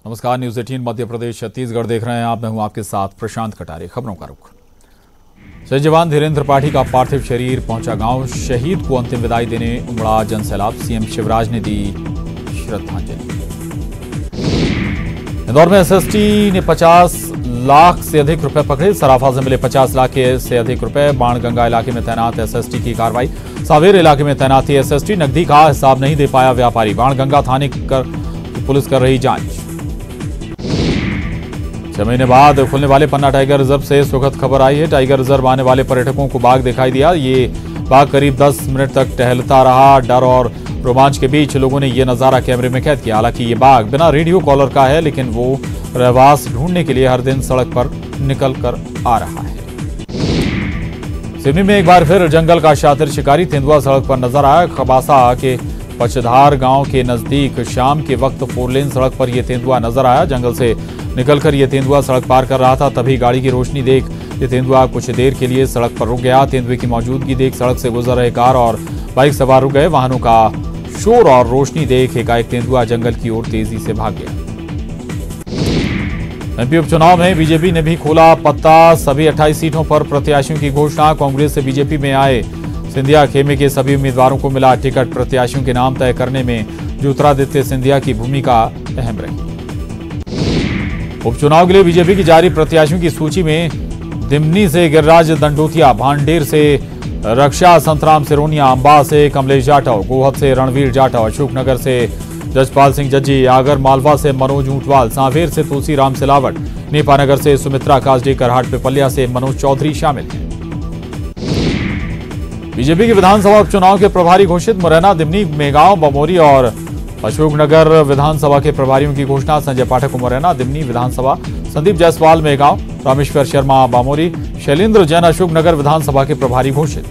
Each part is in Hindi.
नमस्कार, न्यूज 18 मध्य प्रदेश छत्तीसगढ़ देख रहे हैं आप। मैं हूं आपके साथ प्रशांत कटारे। खबरों का रुख। शहीद जवान धीरेन्द्र त्रिपाठी का पार्थिव शरीर पहुंचा गांव। शहीद को अंतिम विदाई देने उमड़ा जनसैलाब। सीएम शिवराज ने दी श्रद्धांजलि। इंदौर में एसएसटी ने 50 लाख से अधिक रुपए पकड़े। सराफा से मिले 50 लाख से अधिक रुपए। बाणगंगा इलाके में तैनात एसएसटी की कार्रवाई। सावेर इलाके में तैनात थी एसएसटी। नकदी का हिसाब नहीं दे पाया व्यापारी। बाणगंगा थाने पुलिस कर रही जांच। 6 महीने बाद खुलने वाले पन्ना टाइगर रिजर्व से सुखद खबर आई है। टाइगर रिजर्व आने वाले पर्यटकों को बाघ दिखाई दिया। ये बाघ करीब 10 मिनट तक टहलता रहा। डर और रोमांच के बीच लोगों ने ये नजारा कैमरे में कैद किया। हालांकि ये बाघ बिना रेडियो कॉलर का है, लेकिन वो रहवास ढूंढने के लिए हर दिन सड़क पर निकल कर आ रहा है। सिवनी में एक बार फिर जंगल का शातिर शिकारी तेंदुआ सड़क पर नजर आया। खबासा के पचधार गांव के नजदीक शाम के वक्त 4 लेन सड़क पर यह तेंदुआ नजर आया। जंगल से निकलकर यह तेंदुआ सड़क पार कर रहा था, तभी गाड़ी की रोशनी देख ये तेंदुआ कुछ देर के लिए सड़क पर रुक गया। तेंदुए की मौजूदगी देख सड़क से गुजर रहे कार और बाइक सवार रुक गए। वाहनों का शोर और रोशनी देख एकाएक तेंदुआ जंगल की ओर तेजी से भाग गया। एमपी उपचुनाव में बीजेपी ने भी खोला पत्ता। सभी 28 सीटों पर प्रत्याशियों की घोषणा। कांग्रेस से बीजेपी में आए सिंधिया खेमे के सभी उम्मीदवारों को मिला टिकट। प्रत्याशियों के नाम तय करने में ज्योतिरादित्य सिंधिया की भूमिका अहम रही। उपचुनाव के लिए बीजेपी की जारी प्रत्याशियों की सूची में दिमनी से गिरिराज दंडोतिया, भांडेर से रक्षा संतराम सिरोनिया, अंबा से कमलेश जाटव, गोहद से रणवीर जाटव, अशोकनगर से जजपाल सिंह जज्जी, आगर मालवा से मनोज ऊंटवाल, सांवेर से तुलसीराम सिलावट, नेपानगर से सुमित्रा कासडेकर, हाट पिपलिया से मनोज चौधरी शामिल हैं। बीजेपी के विधानसभा उपचुनाव के प्रभारी घोषित। मुरैना, दिमनी, मेगांव, बमोरी और अशोकनगर विधानसभा के प्रभारियों की घोषणा। संजय पाठक को मुरैना, दिमनी विधानसभा, संदीप जायसवाल मेगांव, रामेश्वर शर्मा बामोरी, शैलेंद्र जैन अशोकनगर विधानसभा के प्रभारी घोषित।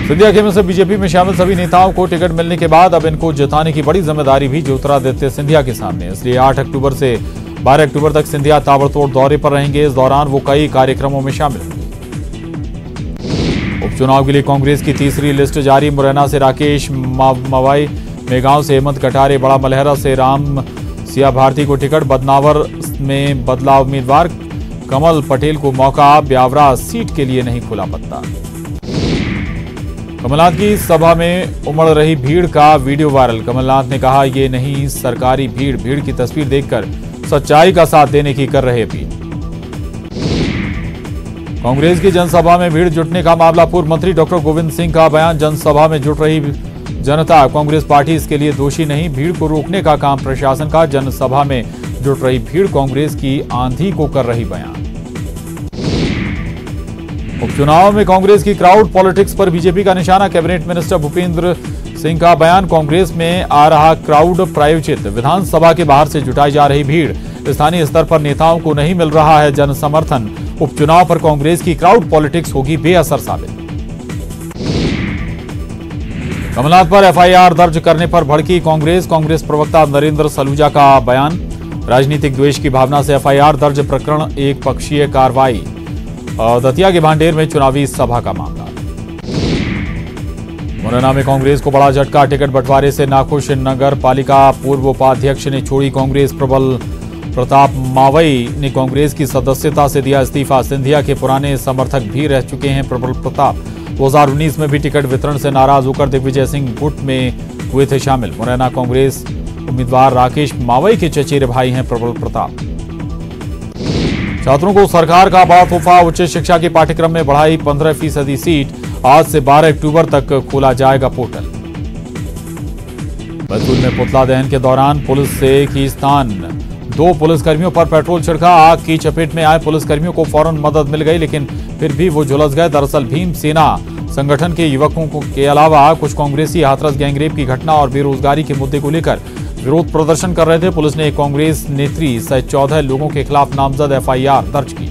सिंधिया खेमे से बीजेपी में शामिल सभी नेताओं को टिकट मिलने के बाद अब इनको जिताने की बड़ी जिम्मेदारी भी ज्योतिरादित्य सिंधिया के सामने। इसलिए 8 अक्टूबर से 12 अक्टूबर तक सिंधिया ताबड़तोड़ दौरे पर रहेंगे। इस दौरान वो कई कार्यक्रमों में शामिल होंगे। उपचुनाव के लिए कांग्रेस की तीसरी लिस्ट जारी। मुरैना से राकेश मवाई, मेगांव से हेमंत कटारे, बड़ा मलहरा से राम सिया भारती को टिकट। बदनावर में बदला उम्मीदवार। कमल पटेल को मौका। ब्यावरा सीट के लिए नहीं खुला पत्ता। कमलनाथ की सभा में उमड़ रही भीड़ का वीडियो वायरल। कमलनाथ ने कहा, ये नहीं सरकारी भीड़। भीड़ की तस्वीर देखकर सच्चाई का साथ देने की कर रहे अपील। कांग्रेस की जनसभा में भीड़ जुटने का मामला। पूर्व मंत्री डॉक्टर गोविंद सिंह का बयान। जनसभा में जुट रही जनता, कांग्रेस पार्टी इसके लिए दोषी नहीं। भीड़ को रोकने का काम प्रशासन का। जनसभा में जुट रही भीड़ कांग्रेस की आंधी को कर रही बयान। उपचुनाव में कांग्रेस की क्राउड पॉलिटिक्स पर बीजेपी का निशाना। कैबिनेट मिनिस्टर भूपेंद्र सिंह का बयान। कांग्रेस में आ रहा क्राउड प्रायोजित। विधानसभा के बाहर से जुटाई जा रही भीड़। स्थानीय स्तर पर नेताओं को नहीं मिल रहा है जन समर्थन। उपचुनाव पर कांग्रेस की क्राउड पॉलिटिक्स होगी बेअसर साबित। कमलनाथ पर एफआईआर दर्ज करने पर भड़की कांग्रेस। कांग्रेस प्रवक्ता नरेंद्र सलूजा का बयान। राजनीतिक द्वेष की भावना से एफआईआर दर्ज। प्रकरण एक पक्षीय कार्रवाई। दतिया के भांडेर में चुनावी सभा का मामला। मुरैना में कांग्रेस को बड़ा झटका। टिकट बंटवारे से नाखुश नगर पालिका पूर्व उपाध्यक्ष ने छोड़ी कांग्रेस। प्रबल प्रताप मावई ने कांग्रेस की सदस्यता से दिया इस्तीफा। सिंधिया के पुराने समर्थक भी रह चुके हैं प्रबल प्रताप। 2019 में भी टिकट वितरण से नाराज होकर दिग्विजय सिंह गुट में हुए थे शामिल। मुरैना कांग्रेस उम्मीदवार राकेश मावई के चचेरे भाई हैं प्रबल प्रताप। छात्रों को सरकार का बड़ा तोहफा। उच्च शिक्षा के पाठ्यक्रम में बढ़ाई 15% सीट। आज से 12 अक्टूबर तक खोला जाएगा पोर्टल। बैतूल में पुतला दहन के दौरान पुलिस से खींचतान। 2 पुलिसकर्मियों पर पेट्रोल छिड़का। आग की चपेट में आए पुलिसकर्मियों को फौरन मदद मिल गई, लेकिन फिर भी वो झुलस गए। दरअसल भीम सेना संगठन के युवकों के अलावा कुछ कांग्रेसी हाथरस गैंगरेप की घटना और बेरोजगारी के मुद्दे को लेकर विरोध प्रदर्शन कर रहे थे। पुलिस ने कांग्रेस नेत्री सहित 14 लोगों के खिलाफ नामजद एफआईआर दर्ज की।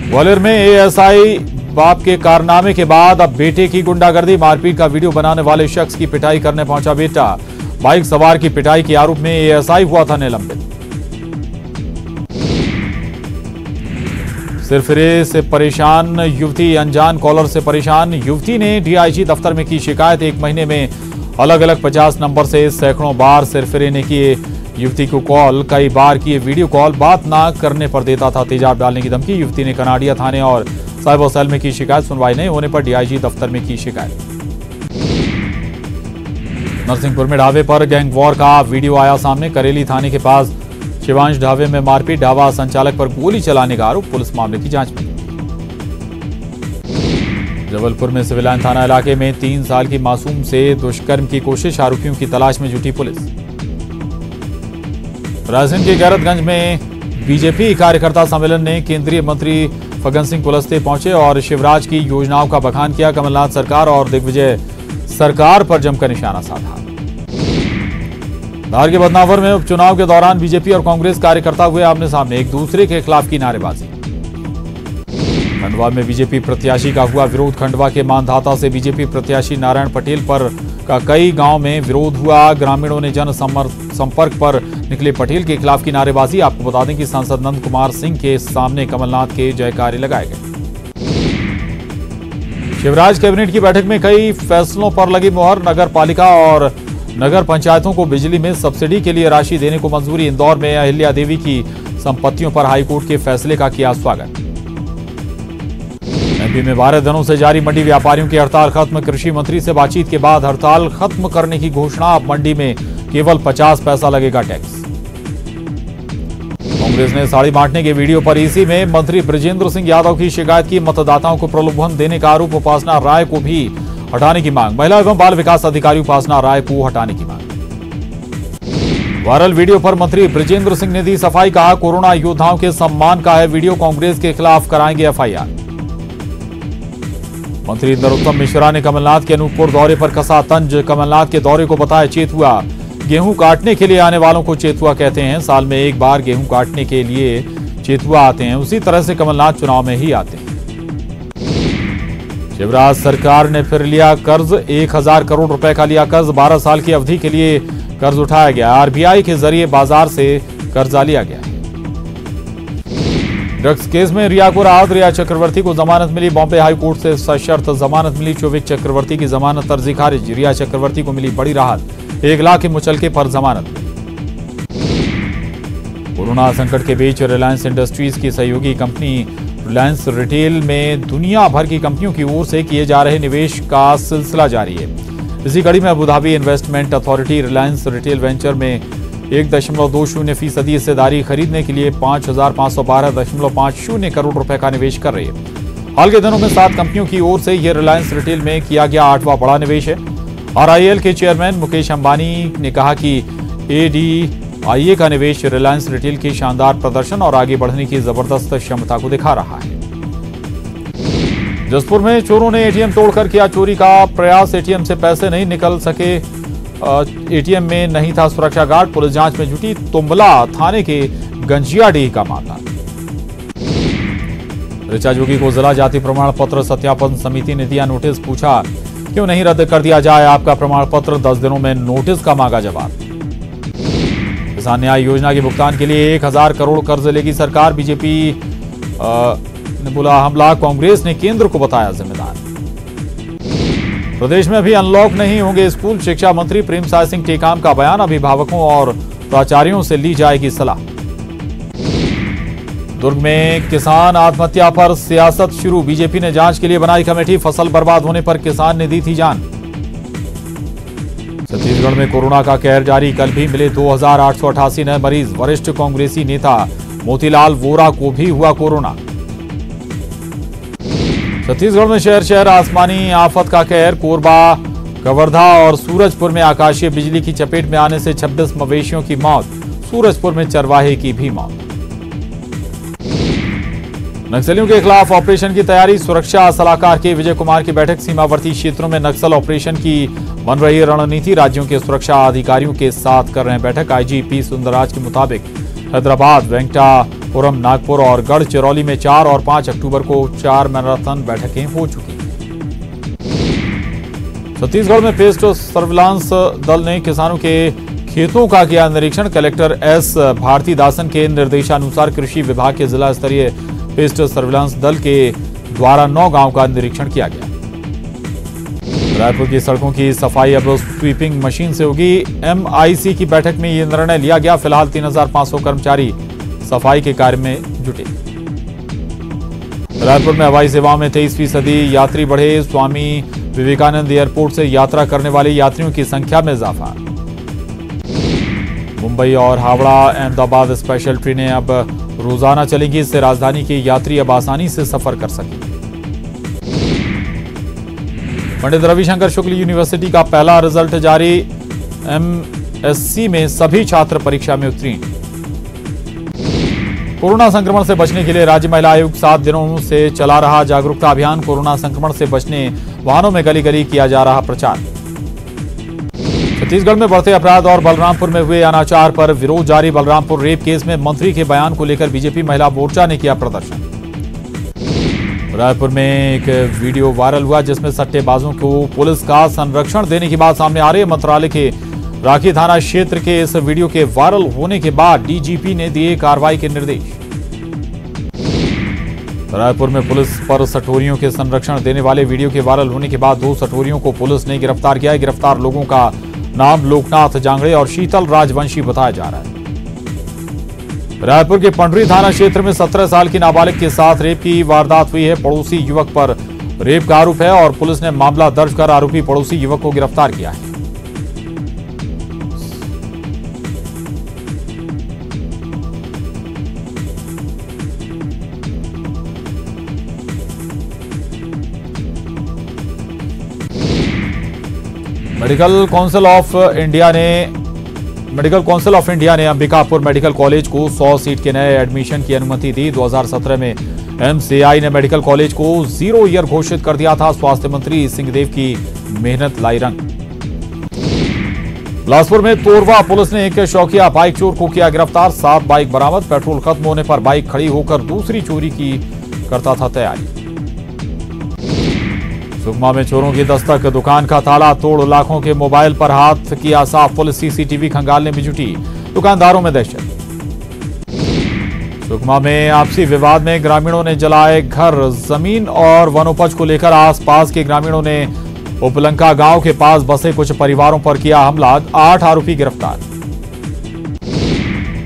ग्वालियर में एएसआई बाप के कारनामे के बाद अब बेटे की गुंडागर्दी। मारपीट का वीडियो बनाने वाले शख्स की पिटाई करने पहुंचा बेटा। बाइक सवार की पिटाई के आरोप में एएसआई हुआ था निलंबित। सिरफिरे से परेशान युवती। अनजान कॉलर से परेशान युवती ने डीआईजी दफ्तर में की शिकायत। 1 महीने में अलग अलग 50 नंबर से सैकड़ों बार सिरफिरे ने किए युवती को कॉल, कई बार किए वीडियो कॉल, बात ना करने पर देता था तेजाब डालने की धमकी। युवती ने कनाडिया थाने और साइबर सेल में की शिकायत, सुनवाई नहीं होने पर डीआईजी दफ्तर में की शिकायत। नरसिंहपुर में ढाबे पर गैंग वॉर का वीडियो आया सामने। करेली थाने के पास शिवांश ढाबे में मारपीट, ढाबा संचालक पर गोली चलाने का आरोप, पुलिस मामले की जांच में। जबलपुर में सिविल लाइन थाना इलाके में 3 साल की मासूम से दुष्कर्म की कोशिश, आरोपियों की तलाश में जुटी पुलिस। रायसेन के गैरतगंज में बीजेपी कार्यकर्ता सम्मेलन ने केंद्रीय मंत्री फग्गन सिंह कुलस्ते पहुंचे और शिवराज की योजनाओं का बखान किया। कमलनाथ सरकार और दिग्विजय सरकार पर जमकर निशाना साधा। धार के बदनावर में उपचुनाव के दौरान बीजेपी और कांग्रेस कार्यकर्ता हुए आमने सामने, एक दूसरे के खिलाफ की नारेबाजी। खंडवा में बीजेपी प्रत्याशी का हुआ विरोध। खंडवा के मानधाता से बीजेपी प्रत्याशी नारायण पटेल पर का कई गांव में विरोध हुआ। ग्रामीणों ने जन संपर्क पर निकले पटेल के खिलाफ की नारेबाजी। आपको बता दें कि सांसद नंद कुमार सिंह के सामने कमलनाथ के जयकारे लगाए गए। शिवराज कैबिनेट की बैठक में कई फैसलों पर लगी मुहर। नगर पालिका और नगर पंचायतों को बिजली में सब्सिडी के लिए राशि देने को मंजूरी। इंदौर में अहिल्या देवी की संपत्तियों पर हाईकोर्ट के फैसले का किया स्वागत। एमपी में 12 दिनों से जारी मंडी व्यापारियों की हड़ताल खत्म। कृषि मंत्री से बातचीत के बाद हड़ताल खत्म करने की घोषणा। अब मंडी में केवल 50 पैसा लगेगा टैक्स। कांग्रेस ने साड़ी बांटने के वीडियो पर ईसी में मंत्री बृजेंद्र सिंह यादव की शिकायत की। मतदाताओं को प्रलोभन देने का आरोप। उपासना राय को भी हटाने की मांग। महिला एवं बाल विकास अधिकारी उपासना राय को हटाने की मांग। वायरल वीडियो पर मंत्री बृजेंद्र सिंह ने दी सफाई, कहा कोरोना योद्धाओं के सम्मान का है वीडियो, कांग्रेस के खिलाफ कराएंगे एफआईआर। मंत्री नरोत्तम मिश्रा ने कमलनाथ के अनूपपुर दौरे पर कसा तंज। कमलनाथ के दौरे को बताया चेतुआ। गेहूं काटने के लिए आने वालों को चेतुआ कहते हैं। साल में एक बार गेहूं काटने के लिए चेतुआ आते हैं, उसी तरह से कमलनाथ चुनाव में ही आते हैं। शिवराज सरकार ने फिर लिया कर्ज। 1000 करोड़ रुपए का लिया कर्ज। 12 साल की अवधि के लिए कर्ज उठाया गया। आरबीआई के जरिए बाजार से कर्जा लिया गया। ड्रग्स केस में रिया को राहत। रिया चक्रवर्ती को जमानत मिली। बॉम्बे हाई कोर्ट से सशर्त जमानत मिली। शोभिक चक्रवर्ती की जमानत अर्जी खारिज। रिया चक्रवर्ती को मिली बड़ी राहत। 1 लाख के मुचलके पर जमानत मिली। कोरोना संकट के बीच रिलायंस इंडस्ट्रीज की सहयोगी कंपनी रिलायंस रिटेल में दुनिया भर की कंपनियों की ओर से किए जा रहे निवेश का सिलसिला जारी है। इसी कड़ी में Abu Dhabi investment authority Reliance retail venture में 1.20% हिस्सेदारी खरीदने के लिए 5512.50 करोड़ रुपए का निवेश कर रही है। हाल के दिनों में 7 कंपनियों की ओर से यह रिलायंस रिटेल में किया गया 8वां बड़ा निवेश है। आरआईएल के चेयरमैन मुकेश अंबानी ने कहा कि एडीआईए का निवेश रिलायंस रिटेल की शानदार प्रदर्शन और आगे बढ़ने की जबरदस्त क्षमता को दिखा रहा है। जसपुर में चोरों ने एटीएम तोड़कर किया चोरी का प्रयास। एटीएम से पैसे नहीं निकल सके। एटीएम में नहीं था सुरक्षा गार्ड। पुलिस जांच में जुटी। तुंबला थाने के गंजियाडीह का मामला। ऋचा जोगी को जिला जाति प्रमाण पत्र सत्यापन समिति ने दिया नोटिस। पूछा क्यों नहीं रद्द कर दिया जाए आपका प्रमाण पत्र। 10 दिनों में नोटिस का मांगा जवाब। किसान न्याय योजना के भुगतान के लिए 1000 करोड़ कर्ज लेगी सरकार। बीजेपी ने बोला हमला। कांग्रेस ने केंद्र को बताया जिम्मेदार। प्रदेश में अभी अनलॉक नहीं होंगे स्कूल। शिक्षा मंत्री प्रेमसाय सिंह टेकाम का बयान। अभिभावकों और प्राचार्यों से ली जाएगी सलाह। दुर्ग में किसान आत्महत्या पर सियासत शुरू। बीजेपी ने जांच के लिए बनाई कमेटी। फसल बर्बाद होने पर किसान ने दी थी जान। छत्तीसगढ़ में कोरोना का कहर जारी। कल भी मिले 2888 नए मरीज। वरिष्ठ कांग्रेसी नेता मोतीलाल वोरा को भी हुआ कोरोना। छत्तीसगढ़ में शहर शहर आसमानी आफत का कहर। कोरबा, कवर्धा और सूरजपुर में आकाशीय बिजली की चपेट में आने से 26 मवेशियों की मौत। सूरजपुर में चरवाहे की भी मौत। नक्सलियों के खिलाफ ऑपरेशन की तैयारी। सुरक्षा सलाहकार के विजय कुमार की बैठक। सीमावर्ती क्षेत्रों में नक्सल ऑपरेशन की बन रही रणनीति। राज्यों के सुरक्षा अधिकारियों के साथ कर रहे हैं बैठक। आईजीपी सुंदरराज के मुताबिक हैदराबाद, वेंकटापुरम, नागपुर और गढ़चिरौली में 4 और 5 अक्टूबर को 4 मैराथन बैठकें हो चुकी हैं। छत्तीसगढ़ में पेस्ट सर्विलांस दल ने किसानों के खेतों का किया निरीक्षण। कलेक्टर एस भारतीदासन के निर्देशानुसार कृषि विभाग के जिला स्तरीय पेस्ट सर्विलांस दल के द्वारा 9 गांव का निरीक्षण किया गया। रायपुर की सड़कों की सफाई अब स्वीपिंग मशीन से होगी। MIC की बैठक में यह निर्णय लिया गया। फिलहाल 3,500 कर्मचारी सफाई के कार्य में जुटे। रायपुर में हवाई सेवाओं में 23% यात्री बढ़े। स्वामी विवेकानंद एयरपोर्ट से यात्रा करने वाले यात्रियों की संख्या में इजाफा। मुंबई और हावड़ा अहमदाबाद स्पेशल ट्रेनें अब रोजाना चलेंगी। इससे राजधानी के यात्री अब आसानी से सफर कर सकेंगे। पंडित रविशंकर शुक्ल यूनिवर्सिटी का पहला रिजल्ट जारी। MSc में सभी छात्र परीक्षा में उत्तीर्ण। कोरोना संक्रमण से बचने के लिए राज्य महिला आयोग 7 दिनों से चला रहा जागरूकता अभियान। कोरोना संक्रमण से बचने वाहनों में गली गली किया जा रहा प्रचार। छत्तीसगढ़ में बढ़ते अपराध और बलरामपुर में हुए अनाचार पर विरोध जारी। बलरामपुर रेप केस में मंत्री के बयान को लेकर बीजेपी महिला मोर्चा ने किया प्रदर्शन। रायपुर में एक वीडियो वायरल हुआ जिसमें सट्टेबाजों को पुलिस का संरक्षण देने की बात सामने आ रही है। मंत्रालय के राखी थाना क्षेत्र के इस वीडियो के वायरल होने के बाद डीजीपी ने दिए कार्रवाई के निर्देश। रायपुर में पुलिस पर सटोरियों के संरक्षण देने वाले वीडियो के वायरल होने के बाद 2 सटोरियों को पुलिस ने गिरफ्तार किया है। गिरफ्तार लोगों का नाम लोकनाथ जांगड़े और शीतल राजवंशी बताया जा रहा है। रायपुर के पंडरी थाना क्षेत्र में 17 साल की नाबालिग के साथ रेप की वारदात हुई है। पड़ोसी युवक पर रेप का आरोप है और पुलिस ने मामला दर्ज कर आरोपी पड़ोसी युवक को गिरफ्तार किया है। मेडिकल काउंसिल ऑफ इंडिया ने अंबिकापुर मेडिकल कॉलेज को 100 सीट के नए एडमिशन की अनुमति दी। 2017 में MCI ने मेडिकल कॉलेज को 0 ईयर घोषित कर दिया था। स्वास्थ्य मंत्री सिंहदेव की मेहनत लाई रंग। बिलासपुर में तोरवा पुलिस ने एक शौकिया बाइक चोर को किया गिरफ्तार। 7 बाइक बरामद। पेट्रोल खत्म होने पर बाइक खड़ी होकर दूसरी चोरी की करता था तैयारी। सुकमा में चोरों की दस्तक। दुकान का ताला तोड़ लाखों के मोबाइल पर हाथ किया साफ। पुलिस CCTV खंगालने में जुटी। दुकानदारों में दहशत। सुकमा में आपसी विवाद में ग्रामीणों ने जलाए घर। जमीन और वनोपज को लेकर आसपास के ग्रामीणों ने उपलंका गांव के पास बसे कुछ परिवारों पर किया हमला। 8 आरोपी गिरफ्तार।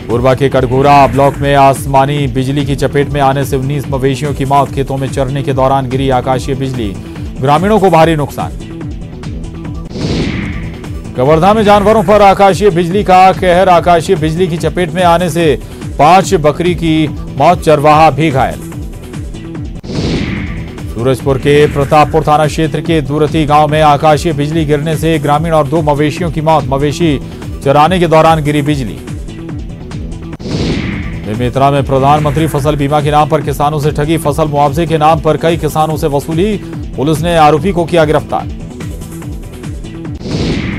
कोरबा के कटघोरा ब्लॉक में आसमानी बिजली की चपेट में आने से 19 मवेशियों की मौत। खेतों में चरने के दौरान गिरी आकाशीय बिजली। ग्रामीणों को भारी नुकसान। कवर्धा में जानवरों पर आकाशीय बिजली का कहर। आकाशीय बिजली की चपेट में आने से 5 बकरी की मौत। चरवाहा भी घायल। सूरजपुर के प्रतापपुर थाना क्षेत्र के दूरती गांव में आकाशीय बिजली गिरने से ग्रामीण और 2 मवेशियों की मौत। मवेशी चराने के दौरान गिरी बिजली। बेमेतरा में प्रधानमंत्री फसल बीमा के नाम पर किसानों से ठगी। फसल मुआवजे के नाम पर कई किसानों से वसूली। पुलिस ने आरोपी को किया गिरफ्तार।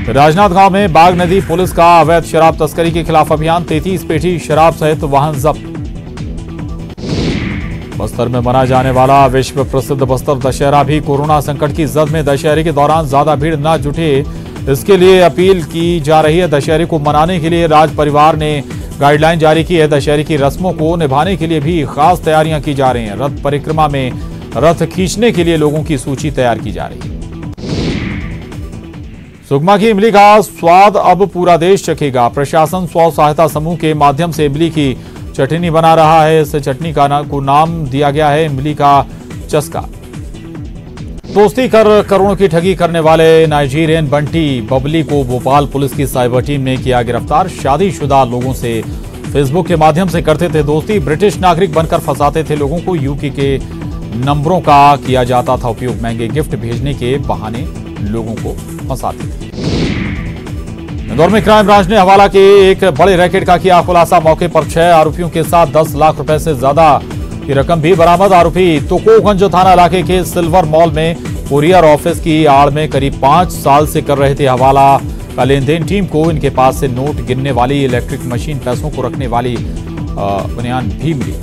राजनांदगांव में बाघ नदी पुलिस का अवैध शराब तस्करी के खिलाफ अभियान। 33 पेटी शराब सहित वाहन जब्त। बस्तर में मनाया जाने वाला विश्व प्रसिद्ध बस्तर दशहरा भी कोरोना संकट की जद में। दशहरे के दौरान ज्यादा भीड़ न जुटे इसके लिए अपील की जा रही है। दशहरे को मनाने के लिए राज परिवार ने गाइडलाइन जारी की है। दशहरे की रस्मों को निभाने के लिए भी खास तैयारियां की जा रही हैं। रथ परिक्रमा में रथ खींचने के लिए लोगों की सूची तैयार की जा रही है। सुकमा की इमली का स्वाद अब पूरा देश चखेगा। प्रशासन स्व सहायता समूह के माध्यम से इमली की चटनी बना रहा है। इस चटनी को नाम दिया गया है इमली का चस्का। दोस्ती कर करोड़ों की ठगी करने वाले नाइजीरियन बंटी बबली को भोपाल पुलिस की साइबर टीम ने किया गिरफ्तार। शादीशुदा लोगों से फेसबुक के माध्यम से करते थे दोस्ती। ब्रिटिश नागरिक बनकर फंसाते थे लोगों को। यूके के नंबरों का किया जाता था उपयोग। महंगे गिफ्ट भेजने के बहाने लोगों को फंसाते थे। इंदौर में क्राइम ब्रांच ने हवाला के एक बड़े रैकेट का किया खुलासा। मौके पर 6 आरोपियों के साथ 10 लाख रुपए से ज्यादा की रकम भी बरामद। आरोपी तुकोगंज थाना इलाके के सिल्वर मॉल में कुरियर ऑफिस की आड़ में करीब 5 साल से कर रहे थे हवाला का लेन देन। टीम को इनके पास से नोट गिनने वाली इलेक्ट्रिक मशीन, पैसों को रखने वाली बनियान भी मिली।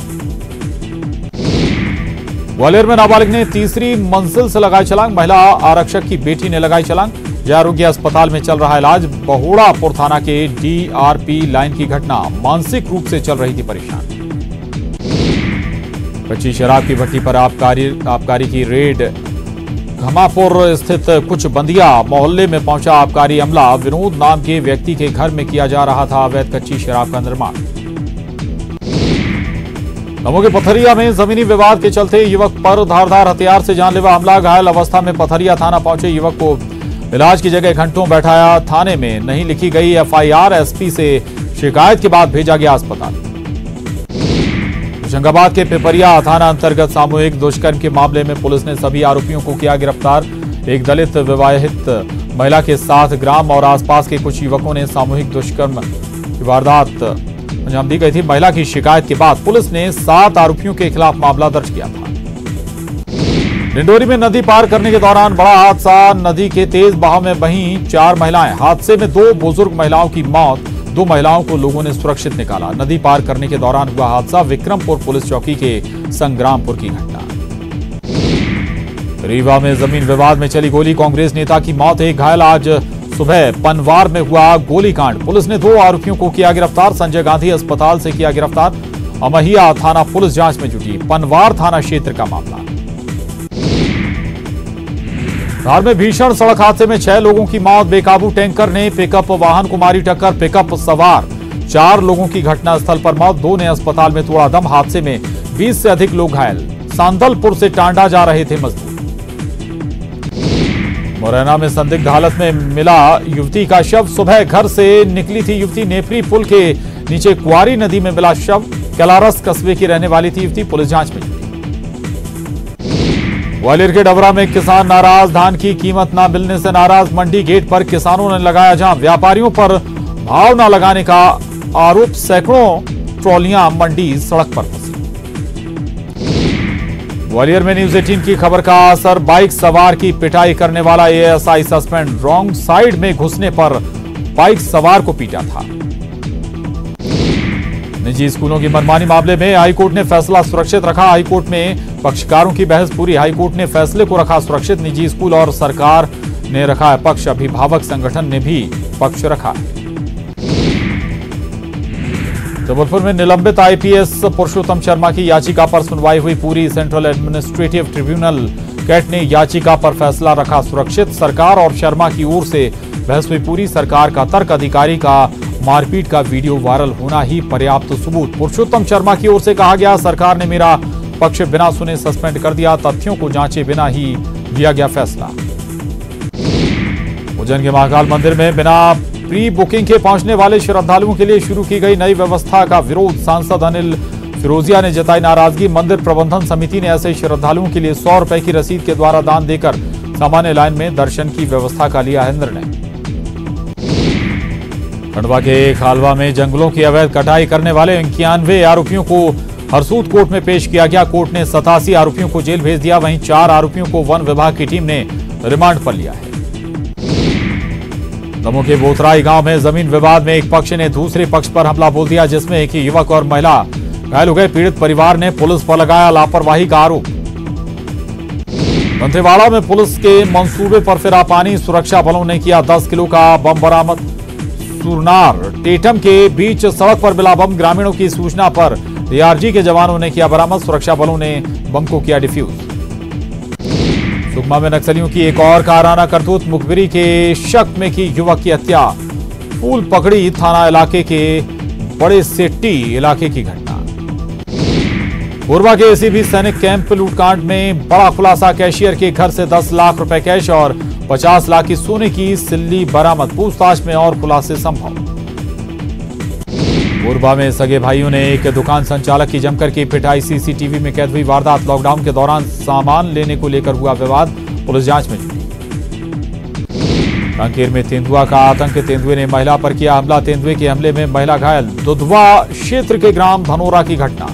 ग्वालियर में नाबालिग ने तीसरी मंजिल से लगाई छलांग। महिला आरक्षक की बेटी ने लगाई छलांग। जय आरोग्य अस्पताल में चल रहा इलाज। बहुड़ापुर थाना के DRP लाइन की घटना। मानसिक रूप से चल रही थी परेशान। कच्ची शराब की भट्टी पर आबकारी की रेड घमापुर स्थित कुछ बंदिया मोहल्ले में पहुंचा आबकारी अमला। विनोद नाम के व्यक्ति के घर में किया जा रहा था अवैध कच्ची शराब का निर्माण। दमोह के पथरिया में जमीनी विवाद के चलते युवक पर धारदार हथियार से जानलेवा हमला। घायल अवस्था में पथरिया थाना पहुंचे युवक को इलाज की जगह घंटों बैठाया। थाने में नहीं लिखी गई एफआईआर। एसपी से शिकायत के बाद भेजा गया अस्पताल। होशंगाबाद के पिपरिया थाना अंतर्गत सामूहिक दुष्कर्म के मामले में पुलिस ने सभी आरोपियों को किया गिरफ्तार। एक दलित विवाहित महिला के साथ ग्राम और आसपास के कुछ युवकों ने सामूहिक दुष्कर्म की वारदात अंजाम दी गई थी। महिला की शिकायत के बाद पुलिस ने 7 आरोपियों के खिलाफ मामला दर्ज किया था। डिंडोरी में नदी पार करने के दौरान बड़ा हादसा। नदी के तेज बहाव में बहीं 4 महिलाएं। हादसे में 2 बुजुर्ग महिलाओं की मौत। 2 महिलाओं को लोगों ने सुरक्षित निकाला। नदी पार करने के दौरान हुआ हादसा विक्रमपुर पुलिस चौकी के संग्रामपुर की घटना। रीवा में जमीन विवाद में चली गोली। कांग्रेस नेता की मौत। एक घायल। आज सुबह पनवार में हुआ गोलीकांड। पुलिस ने 2 आरोपियों को किया गिरफ्तार। संजय गांधी अस्पताल से किया गिरफ्तार। अमहिया थाना पुलिस जांच में जुटी। पनवार थाना क्षेत्र का मामला। धार में भीषण सड़क हादसे में 6 लोगों की मौत। बेकाबू टैंकर ने पिकअप वाहन को मारी टक्कर। पिकअप सवार 4 लोगों की घटनास्थल पर मौत। 2 ने अस्पताल में तोड़ा दम। हादसे में 20 से अधिक लोग घायल। सांदलपुर से टांडा जा रहे थे मजदूर। मुरैना में संदिग्ध हालत में मिला युवती का शव। सुबह घर से निकली थी युवती। नेपरी पुल के नीचे कुआरी नदी में मिला शव। कलारस कस्बे की रहने वाली थी युवती। पुलिस जांच में जुटी। ग्वालियर के डबरा में किसान नाराज। धान की कीमत न मिलने से नाराज। मंडी गेट पर किसानों ने लगाया जाम। व्यापारियों पर भाव न लगाने का आरोप। सैकड़ों ट्रॉलियां मंडी सड़क पर फंसी। ग्वालियर में न्यूज 18 की खबर का असर। बाइक सवार की पिटाई करने वाला एएसआई सस्पेंड। रॉन्ग साइड में घुसने पर बाइक सवार को पीटा था। निजी स्कूलों की मनमानी मामले में हाईकोर्ट ने फैसला सुरक्षित रखा। हाईकोर्ट में पक्षकारों की बहस पूरी। हाईकोर्ट ने फैसले को रखा सुरक्षित। निजी स्कूल और सरकार ने रखा है पक्ष। अभिभावक संगठन ने भी पक्ष रखा है। जबलपुर में निलंबित आईपीएस पुरुषोत्तम शर्मा की याचिका पर सुनवाई हुई पूरी। सेंट्रल एडमिनिस्ट्रेटिव ट्रिब्यूनल कैट ने याचिका पर फैसला रखा सुरक्षित। सरकार और शर्मा की ओर से बहस हुई पूरी। सरकार का तर्क अधिकारी का मारपीट का वीडियो वायरल होना ही पर्याप्त सबूत। पुरुषोत्तम शर्मा की ओर से कहा गया सरकार ने मेरा पक्ष बिना सुने सस्पेंड कर दिया। तथ्यों को जांचे बिना ही दिया गया फैसला। उज्जैन के महाकाल मंदिर में बिना प्री बुकिंग के पहुंचने वाले श्रद्धालुओं के लिए शुरू की गई नई व्यवस्था का विरोध। सांसद अनिल फिरोजिया ने जताई नाराजगी। मंदिर प्रबंधन समिति ने ऐसे श्रद्धालुओं के लिए 100 रुपए की रसीद के द्वारा दान देकर सामान्य लाइन में दर्शन की व्यवस्था का लिया है निर्णय। खंडवा के खालवा में जंगलों की अवैध कटाई करने वाले 91 आरोपियों को हरसूद कोर्ट में पेश किया गया। कोर्ट ने 87 आरोपियों को जेल भेज दिया। वहीं 4 आरोपियों को वन विभाग की टीम ने रिमांड पर लिया है। दमोह के बोथराई गांव में जमीन विवाद में एक पक्ष ने दूसरे पक्ष पर हमला बोल दिया, जिसमें एक ही युवक और महिला घायल हो गए। पीड़ित परिवार ने पुलिस पर लगाया लापरवाही का आरोप। दंतेवाड़ा में पुलिस के मंसूबे पर फिरा पानी। सुरक्षा बलों ने किया 10 किलो का बम बरामद। सुरनार टेटम के बीच सड़क पर मिला बम। ग्रामीणों की सूचना पर डीआरजी के जवानों ने किया बरामद। सुरक्षा बलों ने बम को किया डिफ्यूज। सुकमा में नक्सलियों की एक और काराना करतूत। मुखबिरी के शक में की युवक की हत्या। फूल पकड़ी थाना इलाके के बड़े सेट्टी इलाके की घटना। कोरबा के एसीबी सैनिक कैंप लूटकांड में बड़ा खुलासा। कैशियर के घर से 10 लाख रुपए कैश और 50 लाख की सोने की सिल्ली बरामद। पूछताछ में और खुलासे संभव। कोरबा में सगे भाइयों ने एक दुकान संचालक की जमकर की पिटाई। सीसीटीवी में कैद हुई वारदात। लॉकडाउन के दौरान सामान लेने को लेकर हुआ विवाद। पुलिस जांच में जुटी। कांकेर में तेंदुआ का आतंक। तेंदुए ने महिला पर किया हमला। तेंदुए के हमले में महिला घायल। दुधवा क्षेत्र के ग्राम धनोरा की घटना।